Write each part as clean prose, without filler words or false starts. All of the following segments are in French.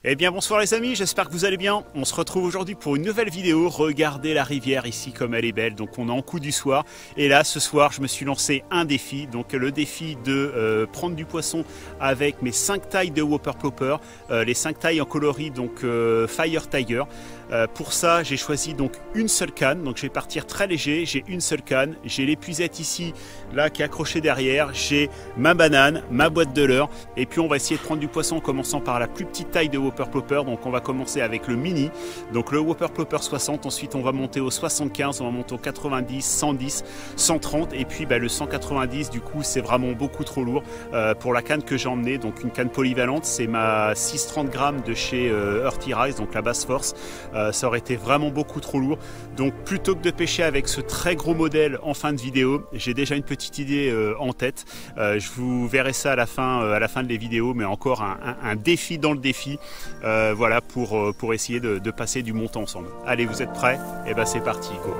Eh bien bonsoir les amis, j'espère que vous allez bien. On se retrouve aujourd'hui pour une nouvelle vidéo. Regardez la rivière ici comme elle est belle. Donc on est en coup du soir. Et là ce soir je me suis lancé un défi. Donc le défi de prendre du poisson avec mes 5 tailles de Whopper Plopper. Les 5 tailles en coloris donc Fire Tiger. Pour ça j'ai choisi donc une seule canne. Donc je vais partir très léger. J'ai une seule canne. J'ai l'épuisette ici là qui est accrochée derrière. J'ai ma banane, ma boîte de leurre. Et puis on va essayer de prendre du poisson en commençant par la plus petite taille de Whopper Plopper. Donc on va commencer avec le mini, donc le Whopper Plopper 60, ensuite on va monter au 75, on va monter au 90, 110, 130 et puis le 190 du coup c'est vraiment beaucoup trop lourd pour la canne que j'ai emmenée, donc une canne polyvalente, c'est ma 630 grammes de chez Earthy Rise, donc la basse force, ça aurait été vraiment beaucoup trop lourd, donc plutôt que de pêcher avec ce très gros modèle en fin de vidéo, j'ai déjà une petite idée en tête, je vous verrai ça à la fin de la vidéo, mais encore un défi dans le défi. Voilà pour essayer de passer du montant ensemble. Allez, vous êtes prêts? Et ben c'est parti, go!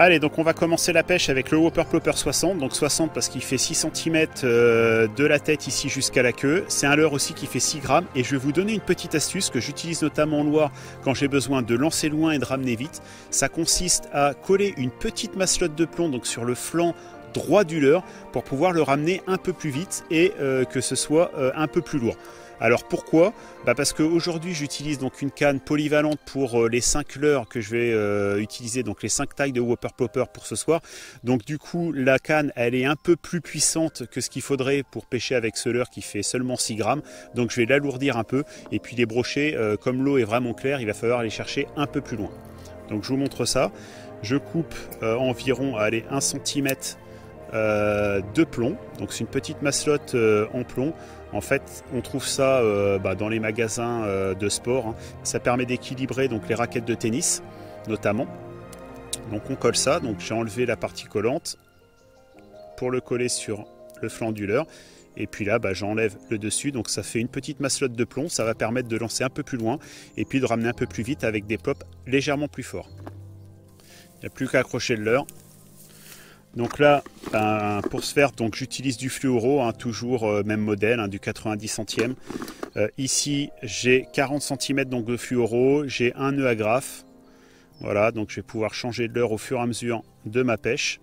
Allez, donc on va commencer la pêche avec le Whopper Plopper 60, donc 60 parce qu'il fait 6 cm de la tête ici jusqu'à la queue. C'est un leurre aussi qui fait 6 grammes et je vais vous donner une petite astuce que j'utilise notamment en Loire quand j'ai besoin de lancer loin et de ramener vite. Ça consiste à coller une petite masselotte de plomb donc sur le flanc droit du leurre pour pouvoir le ramener un peu plus vite et que ce soit un peu plus lourd. Alors pourquoi? Parce qu'aujourd'hui j'utilise donc une canne polyvalente pour les 5 leurres que je vais utiliser, donc les 5 tailles de Whopper Plopper pour ce soir. Donc du coup la canne elle est un peu plus puissante que ce qu'il faudrait pour pêcher avec ce leurre qui fait seulement 6 grammes. Donc je vais l'alourdir un peu et puis les brochets, comme l'eau est vraiment claire, il va falloir aller chercher un peu plus loin. Donc je vous montre ça. Je coupe environ 1 cm de plomb, donc c'est une petite masselotte en plomb. En fait on trouve ça dans les magasins de sport, hein. Ça permet d'équilibrer donc les raquettes de tennis notamment. Donc on colle ça, donc j'ai enlevé la partie collante pour le coller sur le flanc du leurre et puis là j'enlève le dessus, donc ça fait une petite masselotte de plomb, ça va permettre de lancer un peu plus loin et puis de ramener un peu plus vite avec des plops légèrement plus forts. Il n'y a plus qu'à accrocher le leurre. Donc là, pour ce faire, j'utilise du fluoro, hein, toujours même modèle, hein, du 90 centièmes. Ici, j'ai 40 cm donc, de fluoro, j'ai un nœud agrafe. Voilà, donc je vais pouvoir changer de leurre au fur et à mesure de ma pêche.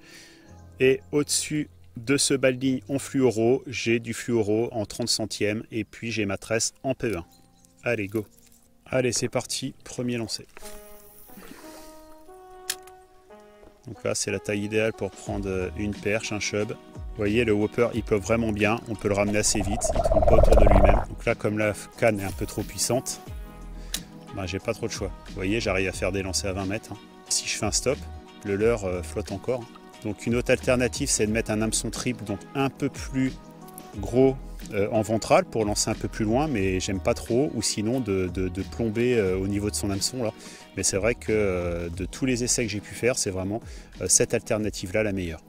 Et au-dessus de ce balding en fluoro, j'ai du fluoro en 30 centièmes et puis j'ai ma tresse en PE1. Allez, go! Allez, c'est parti, premier lancé. Donc là c'est la taille idéale pour prendre une perche, un chub. Vous voyez le Whopper il plove vraiment bien, on peut le ramener assez vite, il ne tourne pas autour de lui-même. Donc là comme la canne est un peu trop puissante, j'ai pas trop de choix. Vous voyez j'arrive à faire des lancers à 20 mètres. Hein. Si je fais un stop, le leurre flotte encore. Donc une autre alternative c'est de mettre un hameçon triple, donc un peu plus gros en ventral pour lancer un peu plus loin, mais j'aime pas trop, ou sinon de plomber au niveau de son hameçon là. Mais c'est vrai que de tous les essais que j'ai pu faire, c'est vraiment cette alternative là la meilleure.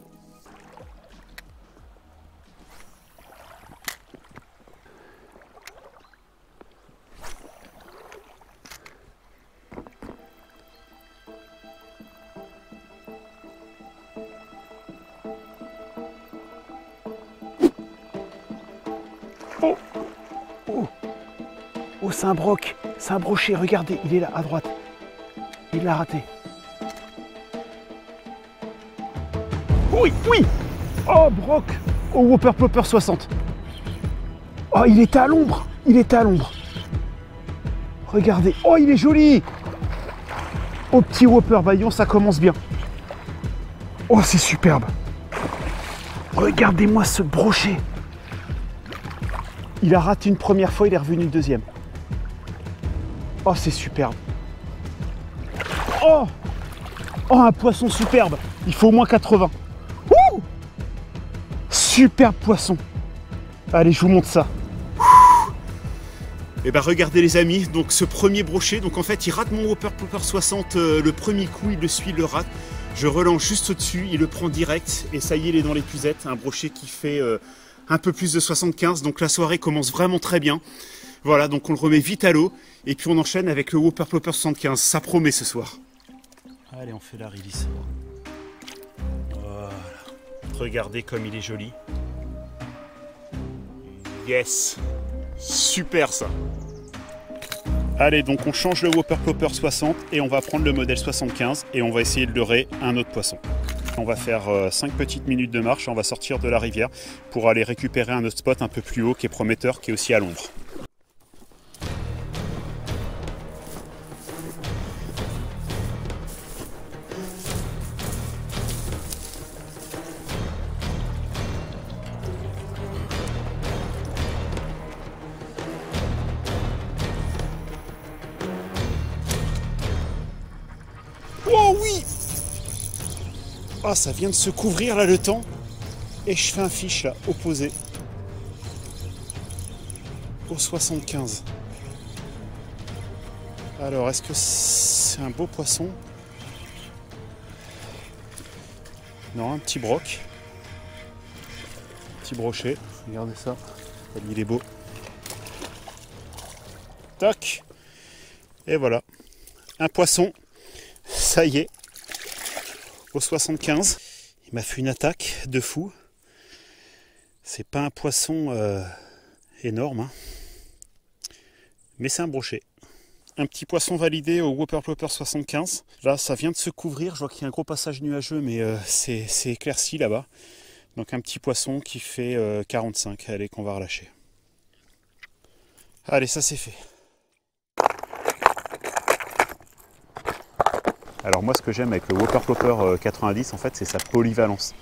Oh, c'est un broc, c'est un brochet, regardez, il est là à droite. Il l'a raté. Oui, oui! Oh, broc! Oh, Whopper Plopper 60. Oh, il était à l'ombre, il était à l'ombre. Regardez, oh, il est joli! Oh, petit Whopper, Bayon, ça commence bien. Oh, c'est superbe. Regardez-moi ce brochet. Il a raté une première fois, il est revenu une deuxième. Oh, c'est superbe. Oh, un poisson superbe. Il faut au moins 80. Ouh, superbe poisson. Allez, je vous montre ça. Et ben regardez les amis, donc ce premier brochet, donc en fait il rate mon Whopper Plopper 60 le premier coup, il le suit, il le rate. Je relance juste au-dessus, il le prend direct et ça y est, il est dans l'épuisette. Un brochet qui fait un peu plus de 75, donc la soirée commence vraiment très bien. Voilà, donc on le remet vite à l'eau et puis on enchaîne avec le Whopper Plopper 75. Ça promet ce soir. Allez, on fait la release. Voilà. Regardez comme il est joli. Yes! Super ça! Allez, donc on change le Whopper Plopper 60 et on va prendre le modèle 75 et on va essayer de leurrer un autre poisson. On va faire 5 petites minutes de marche et on va sortir de la rivière pour aller récupérer un autre spot un peu plus haut qui est prometteur, qui est aussi à l'ombre. Oh oui! Ah, ça vient de se couvrir là le temps. Et je fais un fiche là, opposé. Au 75. Alors, est-ce que c'est un beau poisson? Non, un petit broc. Petit brochet. Regardez ça. Il est beau. Tac! Et voilà. Un poisson. Ça y est, au 75, il m'a fait une attaque de fou. C'est pas un poisson énorme, hein. Mais c'est un brochet. Un petit poisson validé au Whopper Plopper 75. Là, ça vient de se couvrir. Je vois qu'il y a un gros passage nuageux, mais c'est éclairci là-bas. Donc un petit poisson qui fait 45. Allez, qu'on va relâcher. Allez, ça c'est fait. Alors moi, ce que j'aime avec le Whopper Plopper 90, en fait, c'est sa polyvalence.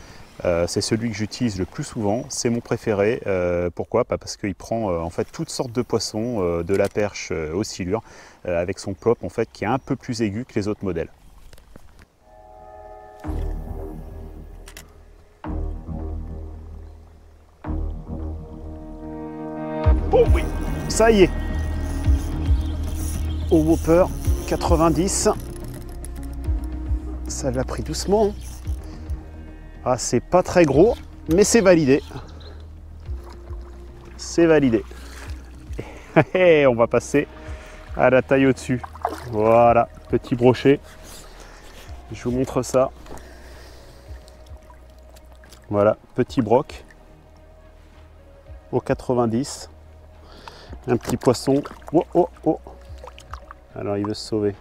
C'est celui que j'utilise le plus souvent, c'est mon préféré. Pourquoi? Parce qu'il prend en fait toutes sortes de poissons, de la perche au silure, avec son plop en fait qui est un peu plus aigu que les autres modèles. Oh oui, ça y est, au Whopper 90. Ça l'a pris doucement. Ah, c'est pas très gros, mais c'est validé. C'est validé. Et on va passer à la taille au-dessus. Voilà, petit brochet. Je vous montre ça. Voilà, petit broc au 90. Un petit poisson. Oh, oh, oh. Alors, il veut se sauver.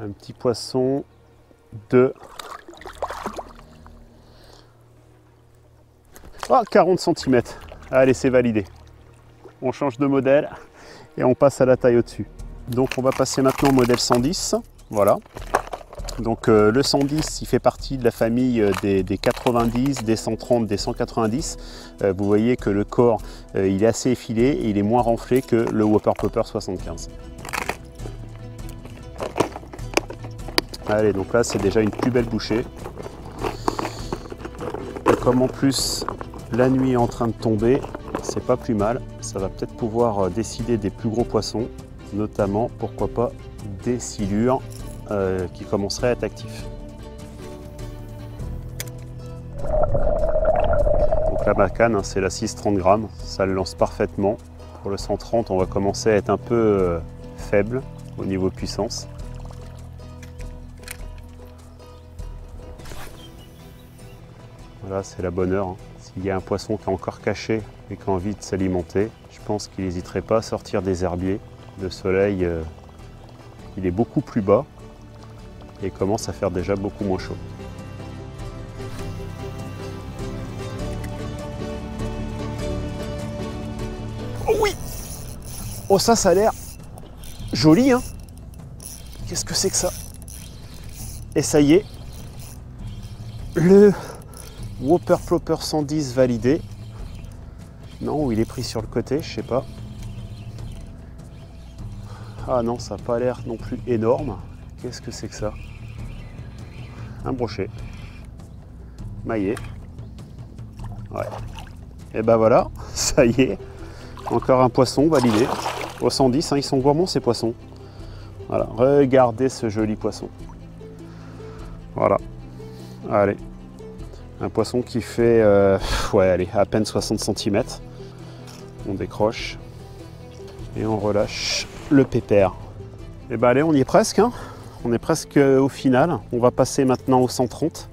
Un petit poisson de 40 cm. Allez, c'est validé. On change de modèle et on passe à la taille au-dessus. Donc on va passer maintenant au modèle 110. Voilà. Donc le 110, il fait partie de la famille des 90, des 130, des 190. Vous voyez que le corps, il est assez effilé et il est moins renflé que le Whopper Plopper 75. Allez, donc là c'est déjà une plus belle bouchée. Et comme en plus la nuit est en train de tomber, c'est pas plus mal. Ça va peut-être pouvoir décider des plus gros poissons, notamment, pourquoi pas, des silures qui commenceraient à être actifs. Donc là ma canne, c'est la 630 grammes, ça le lance parfaitement. Pour le 130, on va commencer à être un peu faible au niveau puissance. Voilà, c'est la bonne heure. S'il y a un poisson qui est encore caché et qui a envie de s'alimenter, je pense qu'il n'hésiterait pas à sortir des herbiers. Le soleil, il est beaucoup plus bas et commence à faire déjà beaucoup moins chaud. Oh oui! Oh ça a l'air joli, hein? Qu'est-ce que c'est que ça? Et ça y est, le Whopper Plopper 110 validé. Non, il est pris sur le côté, je sais pas. Ah non, ça n'a pas l'air non plus énorme. Qu'est-ce que c'est que ça? Un brochet. Maillé. Ouais. Et ben voilà, ça y est. Encore un poisson validé. Au 110, hein, ils sont gourmands ces poissons. Voilà, regardez ce joli poisson. Voilà. Allez. Un poisson qui fait ouais, allez, à peine 60 cm. On décroche et on relâche le pépère. Et ben allez, on y est presque, hein. On est presque au final. On va passer maintenant au 130.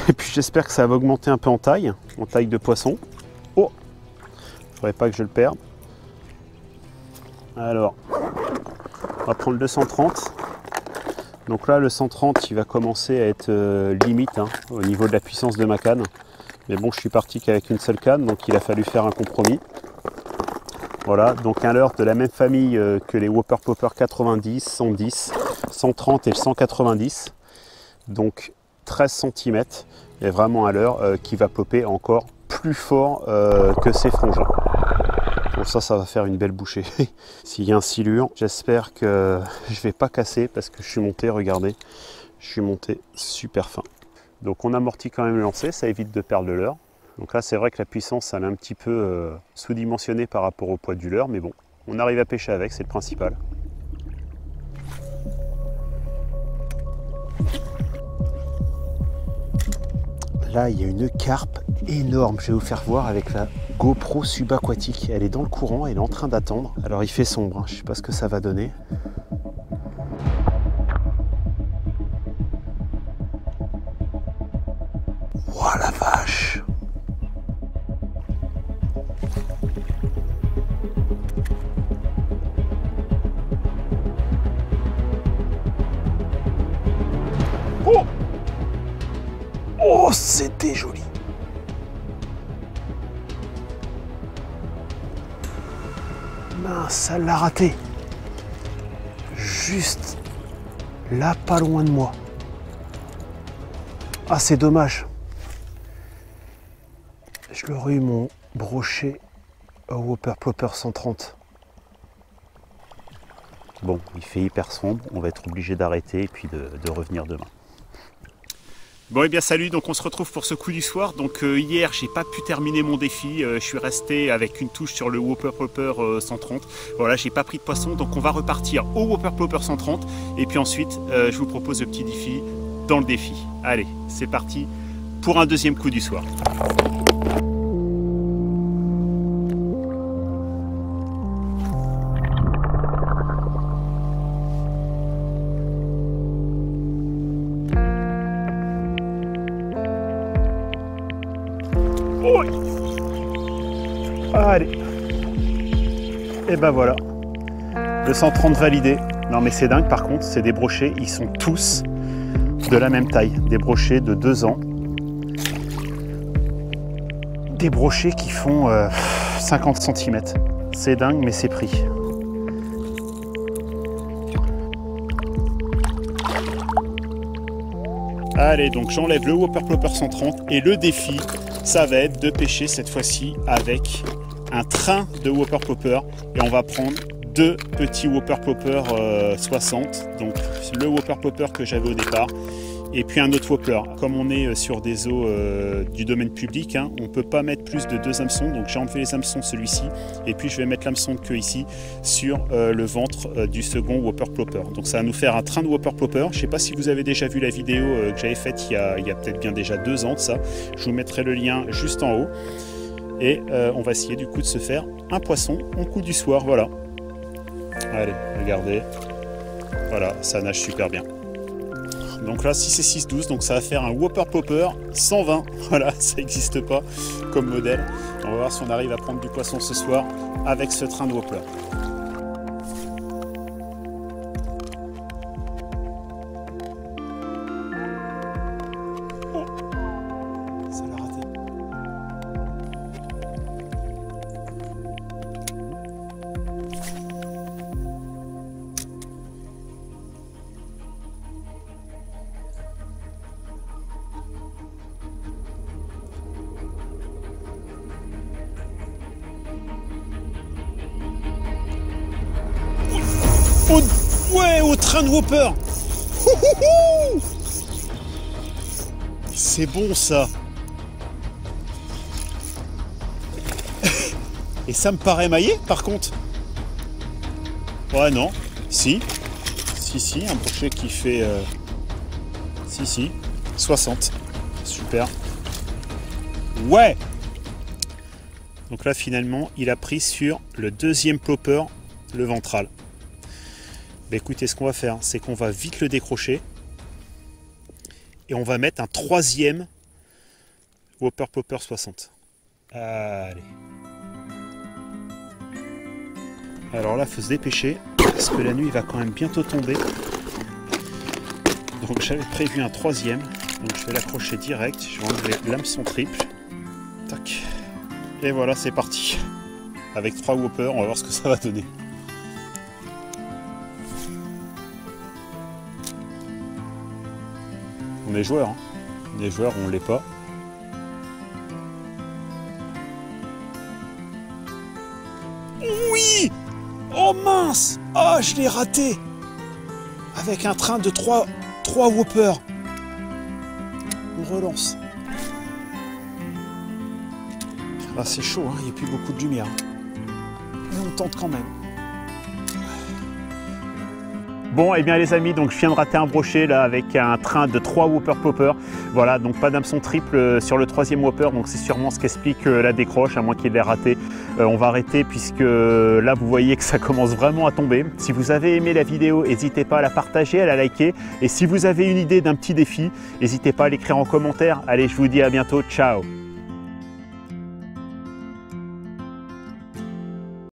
Et puis j'espère que ça va augmenter un peu en taille de poisson. Oh, il ne faudrait pas que je le perde. Alors, on va prendre le 130. Donc là, le 130, il va commencer à être limite hein, au niveau de la puissance de ma canne. Mais bon, je suis parti qu'avec une seule canne, donc il a fallu faire un compromis. Voilà, donc un leurre de la même famille que les Whopper Plopper 90, 110, 130 et le 190. Donc 13 cm et vraiment un leurre qui va plopper encore plus fort que ses frangins. Bon, ça va faire une belle bouchée. S'il y a un silure, j'espère que je vais pas casser parce que je suis monté, regardez, je suis monté super fin. Donc on amortit quand même le lancer, ça évite de perdre le leurre. Donc là, c'est vrai que la puissance, elle est un petit peu sous-dimensionnée par rapport au poids du leurre, mais bon, on arrive à pêcher avec, c'est le principal. Là, il y a une carpe énorme, je vais vous faire voir avec la GoPro subaquatique. Elle est dans le courant, elle est en train d'attendre. Alors il fait sombre, hein, je ne sais pas ce que ça va donner. Oh la vache! Oh! Oh, c'était joli! Mince, ça l'a raté. Juste là, pas loin de moi. Ah, c'est dommage. Je l'aurais eu mon brochet au Whopper Plopper 130. Bon, il fait hyper sombre, on va être obligé d'arrêter et puis de revenir demain. Bon et bien salut, donc on se retrouve pour ce coup du soir. Donc hier j'ai pas pu terminer mon défi, je suis resté avec une touche sur le Whopper Plopper 130. Voilà, j'ai pas pris de poisson, donc on va repartir au Whopper Plopper 130 et puis ensuite je vous propose le petit défi dans le défi. Allez, c'est parti pour un deuxième coup du soir. Allez, et ben voilà, le 130 validé. Non mais c'est dingue par contre, c'est des brochets, ils sont tous de la même taille, des brochets de 2 ans. Des brochets qui font 50 cm. C'est dingue mais c'est pris. Allez, donc j'enlève le Whopper Plopper 130 et le défi, ça va être de pêcher cette fois-ci avec un train de Whopper Plopper et on va prendre 2 petits Whopper Plopper 60, donc le Whopper Plopper que j'avais au départ et puis un autre Whopper. Comme on est sur des eaux du domaine public, hein, on ne peut pas mettre plus de 2 hameçons, donc j'ai enlevé les hameçons de celui-ci et puis je vais mettre l'hameçon de queue ici sur le ventre du second Whopper Plopper. Donc ça va nous faire un train de Whopper Plopper. Je ne sais pas si vous avez déjà vu la vidéo que j'avais faite il y a peut-être bien déjà 2 ans de ça. Je vous mettrai le lien juste en haut. Et on va essayer du coup de se faire un poisson au coup du soir, voilà. Allez, regardez. Voilà, ça nage super bien. Donc là, 6 et 6,12, donc ça va faire un Whopper Plopper 120. Voilà, ça n'existe pas comme modèle. On va voir si on arrive à prendre du poisson ce soir avec ce train de Whopper. Ouais, au train de Whopper. C'est bon ça. Et ça me paraît maillé par contre. Ouais non, si, un brochet qui fait Si, 60. Super. Ouais! Donc là, finalement, il a pris sur le deuxième plopper, le ventral. Bah, écoutez, ce qu'on va faire, c'est qu'on va vite le décrocher. Et on va mettre un troisième Whopper Plopper 60. Allez. Alors là, il faut se dépêcher, parce que la nuit va quand même bientôt tomber. Donc j'avais prévu un troisième. Donc je vais l'accrocher direct. Je vais enlever l'hameçon triple. Tac. Et voilà, c'est parti. Avec 3 Whoppers, on va voir ce que ça va donner. On est joueurs, hein. On est joueurs, on l'est pas. Oui! Oh mince! Oh, je l'ai raté! Avec un train de 3 Whoppers. On relance. Là, c'est chaud, hein, il n'y a plus beaucoup de lumière. Mais on tente quand même. Bon, et bien les amis, donc je viens de rater un brochet là avec un train de 3 Whopper Plopper. Voilà, donc pas d'hameçon triple sur le troisième Whopper, donc c'est sûrement ce qu'explique la décroche, à moins qu'il l'ait raté. On va arrêter puisque là vous voyez que ça commence vraiment à tomber. Si vous avez aimé la vidéo, n'hésitez pas à la partager, à la liker. Et si vous avez une idée d'un petit défi, n'hésitez pas à l'écrire en commentaire. Allez, je vous dis à bientôt, ciao!